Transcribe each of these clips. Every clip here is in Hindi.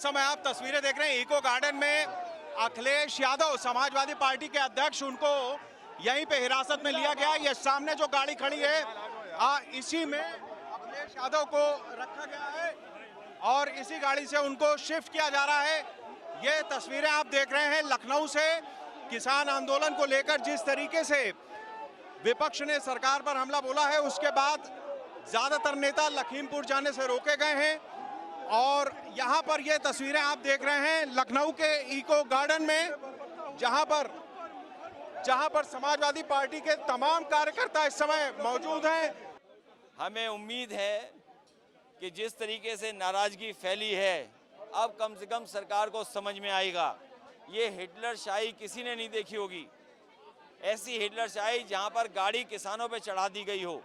इस समय आप तस्वीरें देख रहे हैं इको गार्डन में अखिलेश यादव समाजवादी पार्टी के अध्यक्ष, उनको यहीं पे हिरासत में लिया गया। ये सामने जो गाड़ी खड़ी है इसी में अखिलेश यादव को रखा गया है और इसी गाड़ी से उनको शिफ्ट किया जा रहा है। ये तस्वीरें आप देख रहे हैं लखनऊ से किसान आंदोलन को लेकर जिस तरीके से विपक्ष ने सरकार पर हमला बोला है, उसके बाद ज्यादातर नेता लखीमपुर जाने से रोके गए हैं। और यहां पर ये तस्वीरें आप देख रहे हैं लखनऊ के इको गार्डन में, जहां पर समाजवादी पार्टी के तमाम कार्यकर्ता इस समय मौजूद हैं। हमें उम्मीद है कि जिस तरीके से नाराजगी फैली है, अब कम से कम सरकार को समझ में आएगा। ये हिटलर शाही किसी ने नहीं देखी होगी, ऐसी हिटलर शाही जहां पर गाड़ी किसानों पे चढ़ा दी गई हो।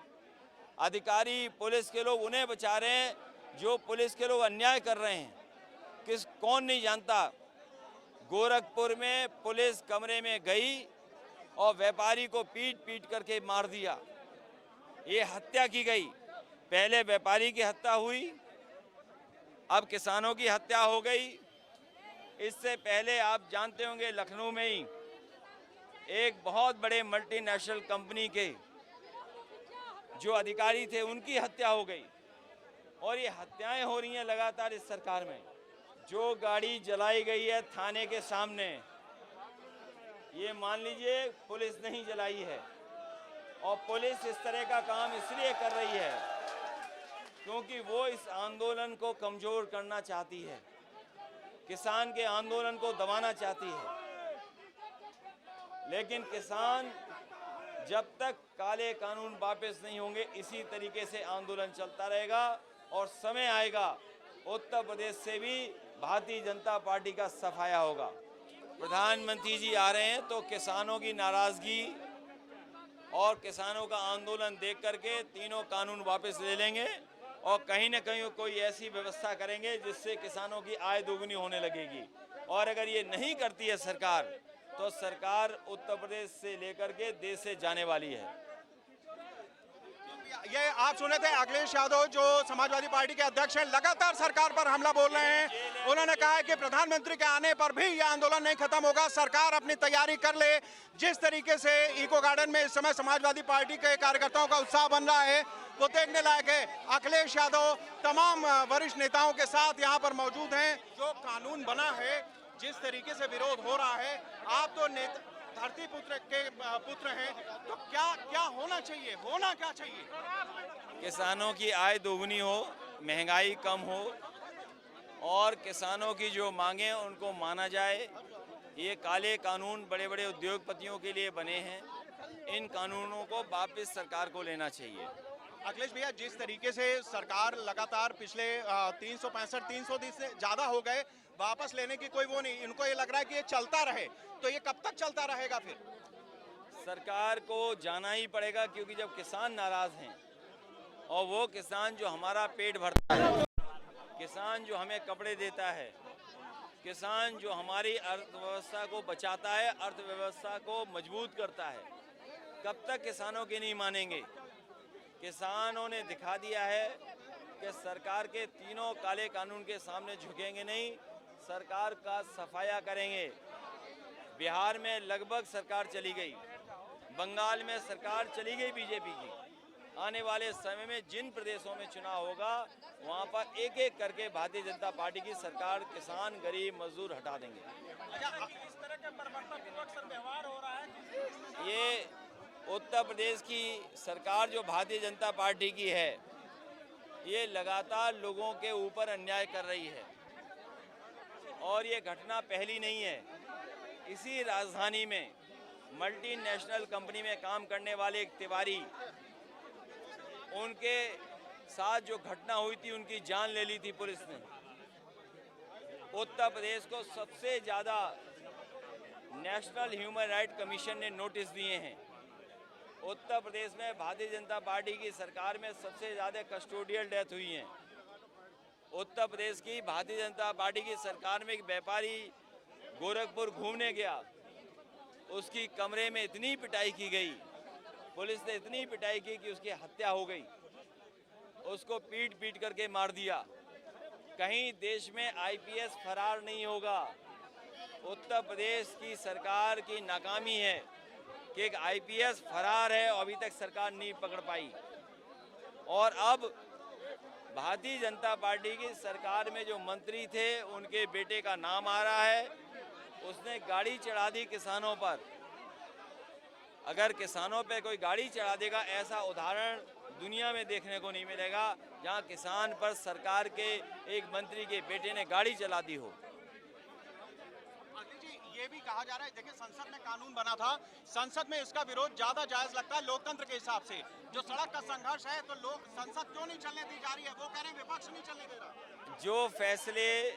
अधिकारी पुलिस के लोग उन्हें बचा रहे हैं जो पुलिस के लोग अन्याय कर रहे हैं। कौन नहीं जानता, गोरखपुर में पुलिस कमरे में गई और व्यापारी को पीट पीट करके मार दिया। ये हत्या की गई। पहले व्यापारी की हत्या हुई, अब किसानों की हत्या हो गई। इससे पहले आप जानते होंगे लखनऊ में ही एक बहुत बड़े मल्टीनेशनल कंपनी के जो अधिकारी थे उनकी हत्या हो गई। और ये हत्याएं हो रही हैं लगातार इस सरकार में। जो गाड़ी जलाई गई है थाने के सामने, ये मान लीजिए पुलिस नहीं जलाई है। और पुलिस इस तरह का काम इसलिए कर रही है क्योंकि वो इस आंदोलन को कमजोर करना चाहती है, किसान के आंदोलन को दबाना चाहती है। लेकिन किसान जब तक काले कानून वापस नहीं होंगे, इसी तरीके से आंदोलन चलता रहेगा। और समय आएगा उत्तर प्रदेश से भी भारतीय जनता पार्टी का सफाया होगा। प्रधानमंत्री जी आ रहे हैं तो किसानों की नाराजगी और किसानों का आंदोलन देख करके तीनों कानून वापस ले लेंगे और कहीं न कहीं कोई ऐसी व्यवस्था करेंगे जिससे किसानों की आय दोगुनी होने लगेगी। और अगर ये नहीं करती है सरकार, तो सरकार उत्तर प्रदेश से लेकर के देश से जाने वाली है। ये आप सुने थे अखिलेश यादव जो समाजवादी पार्टी के अध्यक्ष हैं, लगातार सरकार पर हमला बोल रहे हैं। उन्होंने कहा है कि प्रधानमंत्री के आने पर भी यह आंदोलन नहीं खत्म होगा, सरकार अपनी तैयारी कर ले। जिस तरीके से इको गार्डन में इस समय समाजवादी पार्टी के कार्यकर्ताओं का उत्साह बन रहा है वो देखने लायक है। अखिलेश यादव तमाम वरिष्ठ नेताओं के साथ यहाँ पर मौजूद हैं। जो कानून बना है, जिस तरीके से विरोध हो रहा है, आप तो धरती पुत्र के पुत्र हैं, तो क्या होना चाहिए, होना क्या चाहिए? किसानों की आय दोगुनी हो, महंगाई कम हो और किसानों की जो मांगे उनको माना जाए। ये काले कानून बड़े बड़े उद्योगपतियों के लिए बने हैं, इन कानूनों को वापस सरकार को लेना चाहिए। अखिलेश भैया, जिस तरीके से सरकार लगातार पिछले 365 दिन से ज्यादा हो गए, वापस लेने की कोई वो नहीं, इनको ये लग रहा है कि ये चलता रहे, तो ये कब तक चलता रहेगा? फिर सरकार को जाना ही पड़ेगा क्योंकि जब किसान नाराज हैं और वो किसान जो हमारा पेट भरता है, किसान जो हमें कपड़े देता है, किसान जो हमारी अर्थव्यवस्था को बचाता है, अर्थव्यवस्था को मजबूत करता है, कब तक किसानों की नहीं मानेंगे? किसानों ने दिखा दिया है कि सरकार के तीनों काले कानून के सामने झुकेंगे नहीं, सरकार का सफाया करेंगे। बिहार में लगभग सरकार चली गई, बंगाल में सरकार चली गई बीजेपी की। आने वाले समय में जिन प्रदेशों में चुनाव होगा वहां पर एक एक करके भारतीय जनता पार्टी की सरकार किसान, गरीब, मजदूर हटा देंगे। इस तरह के बर्बरतापूर्वक व्यवहार हो रहा है। ये उत्तर प्रदेश की सरकार जो भारतीय जनता पार्टी की है, ये लगातार लोगों के ऊपर अन्याय कर रही है और ये घटना पहली नहीं है। इसी राजधानी में मल्टीनेशनल कंपनी में काम करने वाले एक तिवारी, उनके साथ जो घटना हुई थी, उनकी जान ले ली थी पुलिस ने। उत्तर प्रदेश को सबसे ज़्यादा नेशनल ह्यूमन राइट कमीशन ने नोटिस दिए हैं। उत्तर प्रदेश में भारतीय जनता पार्टी की सरकार में सबसे ज़्यादा कस्टोडियल डेथ हुई हैं। उत्तर प्रदेश की भारतीय जनता पार्टी की सरकार में एक व्यापारी गोरखपुर घूमने गया, उसकी कमरे में इतनी पिटाई की गई, पुलिस ने इतनी पिटाई की कि उसकी हत्या हो गई, उसको पीट पीट करके मार दिया। कहीं देश में आईपीएस फरार नहीं होगा। उत्तर प्रदेश की सरकार की नाकामी है कि एक आईपीएस फरार है और अभी तक सरकार नहीं पकड़ पाई। और अब भारतीय जनता पार्टी की सरकार में जो मंत्री थे उनके बेटे का नाम आ रहा है, उसने गाड़ी चढ़ा दी किसानों पर। अगर किसानों पे कोई गाड़ी चढ़ा देगा, ऐसा उदाहरण दुनिया में देखने को नहीं मिलेगा जहां किसान पर सरकार के एक मंत्री के बेटे ने गाड़ी चला दी हो। जी, ये भी कहा जा रहा है, देखिए संसद में कानून बना था, संसद में इसका विरोध ज्यादा जायज लगता है लोकतंत्र के हिसाब से। जो सड़क का संघर्ष है तो लोग संसद क्यों नहीं चलने दी जा रही है, वो कह रहे हैं विपक्ष नहीं चलने दे रहा। जो फैसले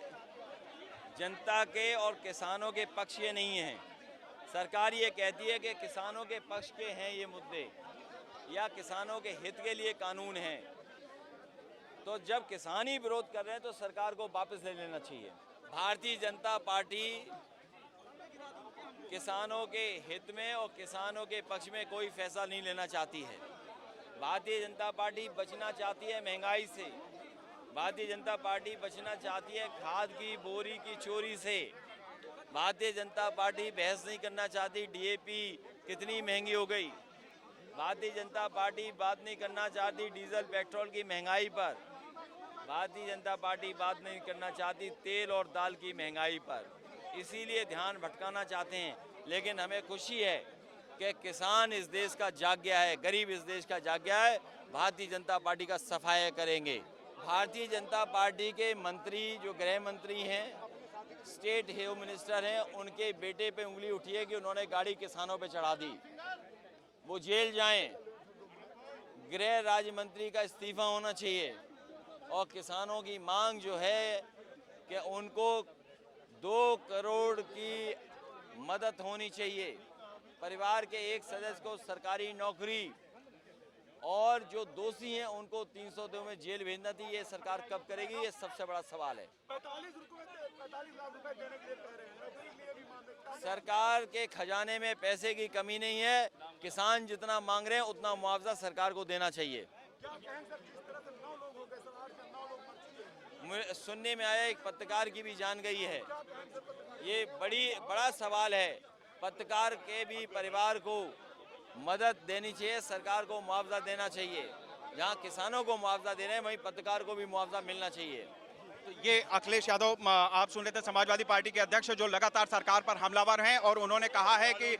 जनता के और किसानों के पक्ष के नहीं हैं, सरकार ये कहती है कि किसानों के पक्ष के हैं ये मुद्दे या किसानों के हित के लिए कानून है, तो जब किसान ही विरोध कर रहे हैं तो सरकार को वापस ले लेना चाहिए। भारतीय जनता पार्टी किसानों के हित में और किसानों के पक्ष में कोई फैसला नहीं लेना चाहती है। भारतीय जनता पार्टी बचना चाहती है महंगाई से, भारतीय जनता पार्टी बचना चाहती है खाद की बोरी की चोरी से, भारतीय जनता पार्टी बहस नहीं करना चाहती डीएपी कितनी महंगी हो गई, भारतीय जनता पार्टी बात नहीं करना चाहती डीजल पेट्रोल की महंगाई पर, भारतीय जनता पार्टी बात नहीं करना चाहती तेल और दाल की महंगाई पर। इसीलिए ध्यान भटकाना चाहते हैं। लेकिन हमें खुशी है कि किसान इस देश का जाग गया है, गरीब इस देश का जाग गया है। भारतीय जनता पार्टी का सफाया करेंगे। भारतीय जनता पार्टी के मंत्री जो गृह मंत्री हैं, स्टेट होम मिनिस्टर हैं, उनके बेटे पे उंगली उठी है कि उन्होंने गाड़ी किसानों पे चढ़ा दी, वो जेल जाएं। गृह राज्य मंत्री का इस्तीफा होना चाहिए और किसानों की मांग जो है कि उनको 2 करोड़ की मदद होनी चाहिए, परिवार के एक सदस्य को सरकारी नौकरी, और जो दोषी हैं उनको 302 में जेल भेजना थी। ये सरकार कब करेगी, ये सबसे बड़ा सवाल है। 45 लाख रुपए देने के लिए कह रहे हैं, सरकार के खजाने में पैसे की कमी नहीं है, किसान जितना मांग रहे हैं उतना मुआवजा सरकार को देना चाहिए। क्या कहें सर, जिस तरह से 9 लोग हो गए सर, 8 या 9 लोग मर चुके हैं। मुझे सुनने में आया एक पत्रकार की भी जान गई है। ये बड़ा सवाल है। पत्रकार के भी परिवार को मदद देनी चाहिए, सरकार को मुआवजा देना चाहिए। जहां किसानों को मुआवजा दे रहे हैं वहीं पत्रकार को भी मुआवजा मिलना चाहिए। तो ये अखिलेश यादव आप सुन रहे थे, समाजवादी पार्टी के अध्यक्ष, जो लगातार सरकार पर हमलावर हैं और उन्होंने कहा है कि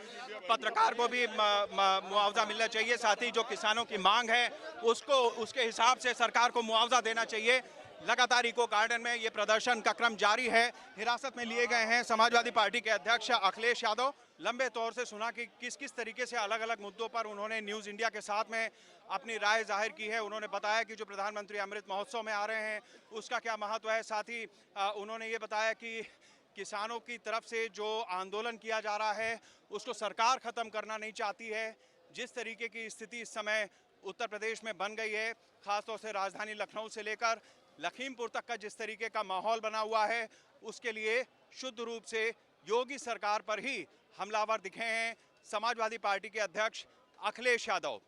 पत्रकार को भी मुआवजा मिलना चाहिए, साथ ही जो किसानों की मांग है उसको उसके हिसाब से सरकार को मुआवजा देना चाहिए। लगातार इको गार्डन में ये प्रदर्शन का क्रम जारी है। हिरासत में लिए गए हैं समाजवादी पार्टी के अध्यक्ष अखिलेश यादव। लंबे तौर से सुना कि किस किस तरीके से अलग अलग मुद्दों पर उन्होंने न्यूज़ इंडिया के साथ में अपनी राय जाहिर की है। उन्होंने बताया कि जो प्रधानमंत्री अमृत महोत्सव में आ रहे हैं उसका क्या महत्व है। साथ ही उन्होंने ये बताया कि किसानों की तरफ से जो आंदोलन किया जा रहा है उसको सरकार ख़त्म करना नहीं चाहती है। जिस तरीके की स्थिति इस समय उत्तर प्रदेश में बन गई है, ख़ासतौर से राजधानी लखनऊ से लेकर लखीमपुर तक का जिस तरीके का माहौल बना हुआ है, उसके लिए शुद्ध रूप से योगी सरकार पर ही हमलावर दिखे हैं समाजवादी पार्टी के अध्यक्ष अखिलेश यादव।